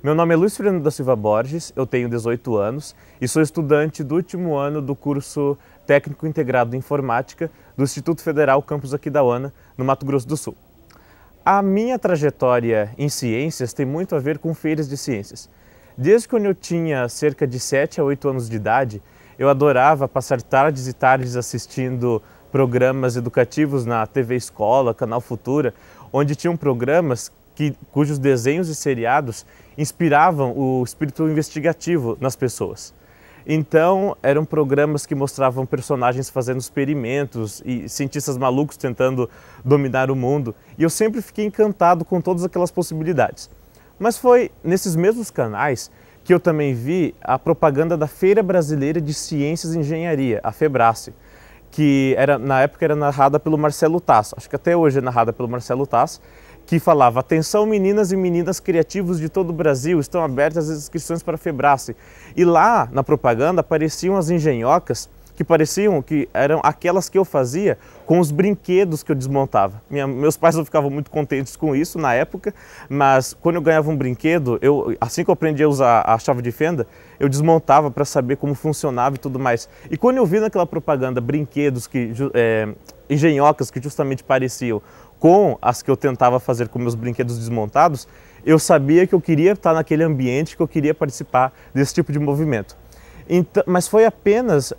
Meu nome é Luiz Fernando da Silva Borges, eu tenho 18 anos e sou estudante do último ano do curso Técnico Integrado em Informática do Instituto Federal Campus Aquidauana, no Mato Grosso do Sul. A minha trajetória em ciências tem muito a ver com feiras de ciências. Desde quando eu tinha cerca de 7 a 8 anos de idade, eu adorava passar tardes e tardes assistindo programas educativos na TV Escola, Canal Futura, onde tinham programas cujos desenhos e seriados inspiravam o espírito investigativo nas pessoas. Então, eram programas que mostravam personagens fazendo experimentos e cientistas malucos tentando dominar o mundo. E eu sempre fiquei encantado com todas aquelas possibilidades. Mas foi nesses mesmos canais que eu também vi a propaganda da Feira Brasileira de Ciências e Engenharia, a FEBRACE, que na época era narrada pelo Marcelo Taz, acho que até hoje é narrada pelo Marcelo Taz, que falava: atenção meninas e meninas criativos de todo o Brasil, estão abertas as inscrições para a FEBRACE. E lá na propaganda apareciam as engenhocas, que pareciam que eram aquelas que eu fazia com os brinquedos que eu desmontava. Meus pais não ficavam muito contentes com isso na época, mas quando eu ganhava um brinquedo, assim que eu aprendi a usar a chave de fenda, eu desmontava para saber como funcionava e tudo mais. E quando eu vi naquela propaganda brinquedos, engenhocas que justamente pareciam com as que eu tentava fazer com meus brinquedos desmontados, eu sabia que eu queria estar naquele ambiente, que eu queria participar desse tipo de movimento. Então, mas foi apenas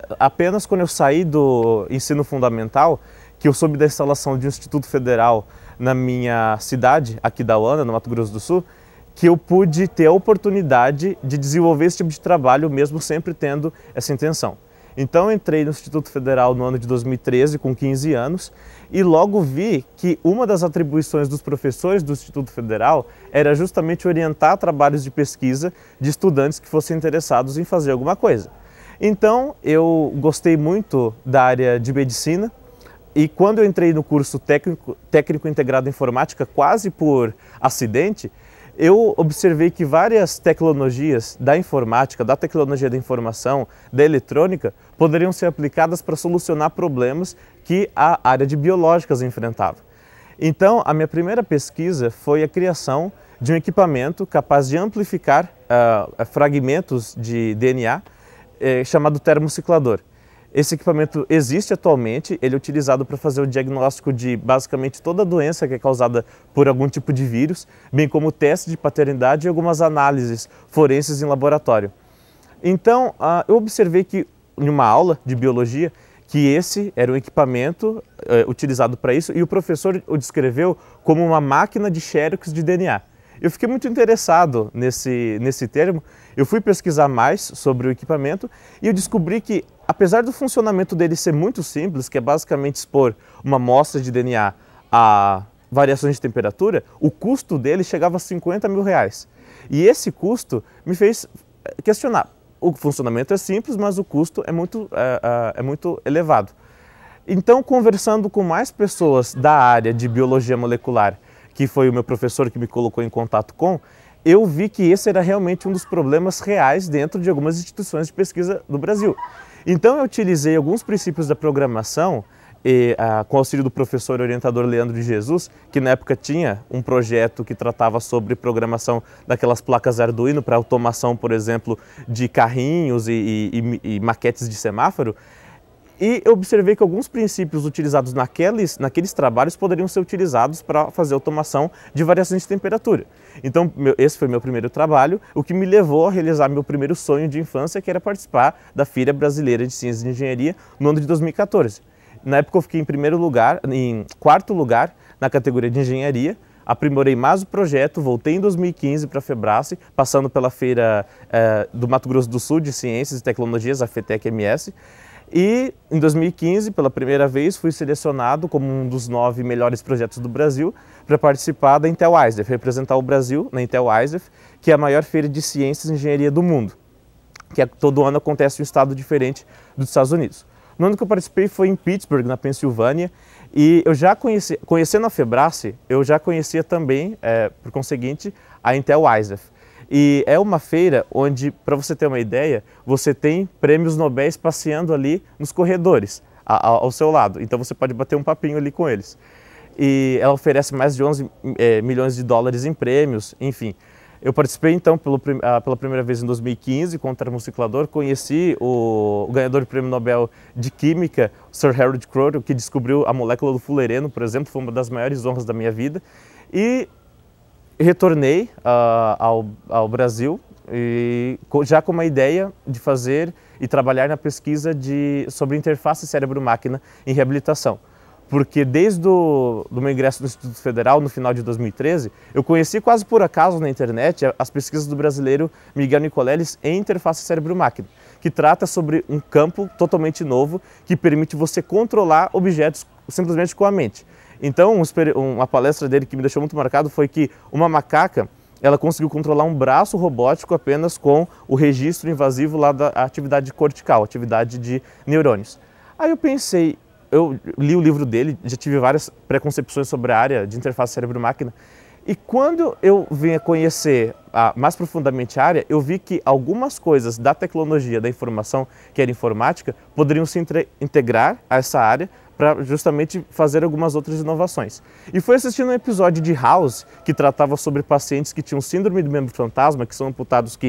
quando eu saí do ensino fundamental que eu soube da instalação de um Instituto Federal na minha cidade, Aquidauana, no Mato Grosso do Sul, que eu pude ter a oportunidade de desenvolver esse tipo de trabalho, mesmo sempre tendo essa intenção. Então eu entrei no Instituto Federal no ano de 2013, com 15 anos, e logo vi que uma das atribuições dos professores do Instituto Federal era justamente orientar trabalhos de pesquisa de estudantes que fossem interessados em fazer alguma coisa. Então eu gostei muito da área de medicina, e quando eu entrei no curso técnico integrado em informática, quase por acidente, eu observei que várias tecnologias da informática, da tecnologia da informação, da eletrônica, poderiam ser aplicadas para solucionar problemas que a área de biológicas enfrentava. Então, a minha primeira pesquisa foi a criação de um equipamento capaz de amplificar fragmentos de DNA chamado termociclador. Esse equipamento existe atualmente, ele é utilizado para fazer o diagnóstico de basicamente toda doença que é causada por algum tipo de vírus, bem como teste de paternidade e algumas análises forenses em laboratório. Então, eu observei que em uma aula de biologia, que esse era um equipamento utilizado para isso, e o professor o descreveu como uma máquina de xerox de DNA. Eu fiquei muito interessado nesse termo, eu fui pesquisar mais sobre o equipamento e eu descobri que, apesar do funcionamento dele ser muito simples, que é basicamente expor uma amostra de DNA a variações de temperatura, o custo dele chegava a R$50 mil. E esse custo me fez questionar. O funcionamento é simples, mas o custo é muito elevado. Então, conversando com mais pessoas da área de biologia molecular, que foi o meu professor que me colocou em contato com, eu vi que esse era realmente um dos problemas reais dentro de algumas instituições de pesquisa do Brasil. Então eu utilizei alguns princípios da programação, com auxílio do professor orientador Leandro de Jesus, que na época tinha um projeto que tratava sobre programação daquelas placas Arduino para automação, por exemplo, de carrinhos e maquetes de semáforo. E eu observei que alguns princípios utilizados naqueles trabalhos poderiam ser utilizados para fazer automação de variações de temperatura. Então, esse foi meu primeiro trabalho, o que me levou a realizar meu primeiro sonho de infância, que era participar da Feira Brasileira de Ciências e Engenharia no ano de 2014. Na época eu fiquei em quarto lugar na categoria de engenharia, aprimorei mais o projeto, voltei em 2015 para a FEBRACE, passando pela Feira do Mato Grosso do Sul de Ciências e Tecnologias, a FETEC-MS, e em 2015, pela primeira vez, fui selecionado como um dos 9 melhores projetos do Brasil para participar da Intel ISEF, representar o Brasil na Intel ISEF, que é a maior feira de ciências e engenharia do mundo, que todo ano acontece em um estado diferente dos Estados Unidos. No ano que eu participei foi em Pittsburgh, na Pensilvânia, e eu já conhecendo a FEBRACE, eu já conhecia também, por conseguinte, a Intel ISEF. E é uma feira onde, para você ter uma ideia, você tem prêmios Nobel passeando ali nos corredores, ao seu lado. Então você pode bater um papinho ali com eles. E ela oferece mais de 11 milhões de dólares em prêmios, enfim. Eu participei então pela primeira vez em 2015 com o termociclador, conheci o ganhador do Prêmio Nobel de Química, Sir Harold Kroll, que descobriu a molécula do fulereno, por exemplo, foi uma das maiores honras da minha vida. E retornei ao Brasil e já com uma ideia de fazer e trabalhar na pesquisa sobre interface cérebro-máquina em reabilitação. Porque desde o meu ingresso no Instituto Federal, no final de 2013, eu conheci quase por acaso na internet as pesquisas do brasileiro Miguel Nicoleles em interface cérebro-máquina, que trata sobre um campo totalmente novo que permite você controlar objetos simplesmente com a mente. Então, uma palestra dele que me deixou muito marcado foi que uma macaca, ela conseguiu controlar um braço robótico apenas com o registro invasivo lá da atividade cortical, atividade de neurônios. Aí eu pensei, eu li o livro dele, já tive várias preconcepções sobre a área de interface cérebro-máquina, e quando eu vim a conhecer mais profundamente a área, eu vi que algumas coisas da tecnologia da informação, que era informática, poderiam se integrar a essa área para justamente fazer algumas outras inovações. E foi assistindo um episódio de House, que tratava sobre pacientes que tinham síndrome do membro fantasma, que são amputados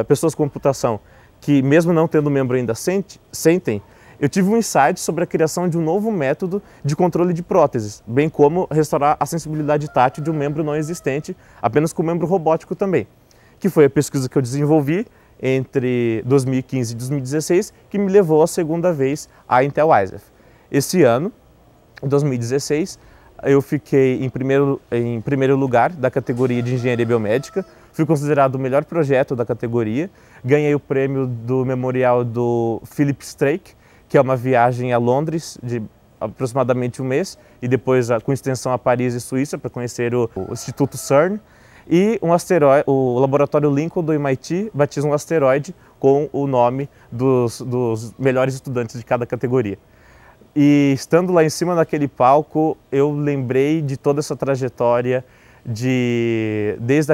pessoas com amputação, que mesmo não tendo membro ainda sentem. Eu tive um insight sobre a criação de um novo método de controle de próteses, bem como restaurar a sensibilidade tátil de um membro não existente, apenas com um membro robótico também, que foi a pesquisa que eu desenvolvi entre 2015 e 2016, que me levou a segunda vez à Intel ISEF. Esse ano, em 2016, eu fiquei em primeiro lugar da categoria de Engenharia Biomédica, fui considerado o melhor projeto da categoria, ganhei o prêmio do memorial do Philip Strake, que é uma viagem a Londres de aproximadamente um mês, e depois com extensão a Paris e Suíça para conhecer o Instituto CERN, e o Laboratório Lincoln do MIT batiza um asteroide com o nome dos melhores estudantes de cada categoria. E estando lá em cima daquele palco, eu lembrei de toda essa trajetória desde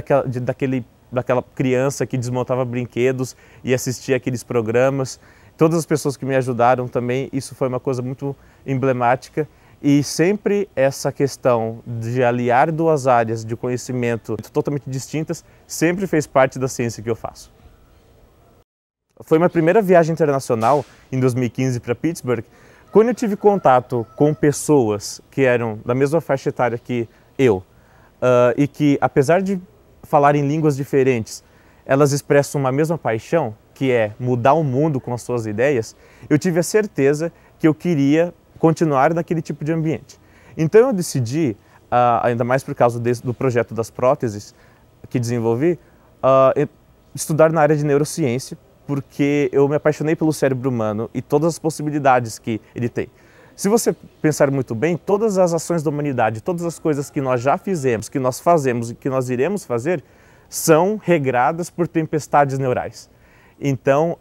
daquela criança que desmontava brinquedos e assistia aqueles programas. Todas as pessoas que me ajudaram também, isso foi uma coisa muito emblemática. E sempre essa questão de aliar duas áreas de conhecimento totalmente distintas sempre fez parte da ciência que eu faço. Foi minha primeira viagem internacional, em 2015, para Pittsburgh, quando eu tive contato com pessoas que eram da mesma faixa etária que eu, e que, apesar de falarem línguas diferentes, elas expressam uma mesma paixão, que é mudar o mundo com as suas ideias, eu tive a certeza que eu queria continuar naquele tipo de ambiente. Então eu decidi, ainda mais por causa do projeto das próteses que desenvolvi, estudar na área de neurociência, porque eu me apaixonei pelo cérebro humano e todas as possibilidades que ele tem. Se você pensar muito bem, todas as ações da humanidade, todas as coisas que nós já fizemos, que nós fazemos e que nós iremos fazer, são regradas por tempestades neurais. Então,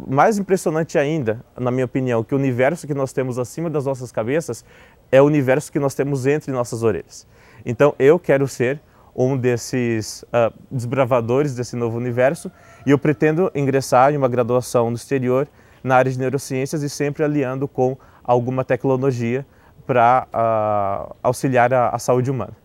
mais impressionante ainda, na minha opinião, que o universo que nós temos acima das nossas cabeças é o universo que nós temos entre nossas orelhas. Então, eu quero ser um desses desbravadores desse novo universo e eu pretendo ingressar em uma graduação no exterior na área de neurociências e sempre aliando com alguma tecnologia para auxiliar a saúde humana.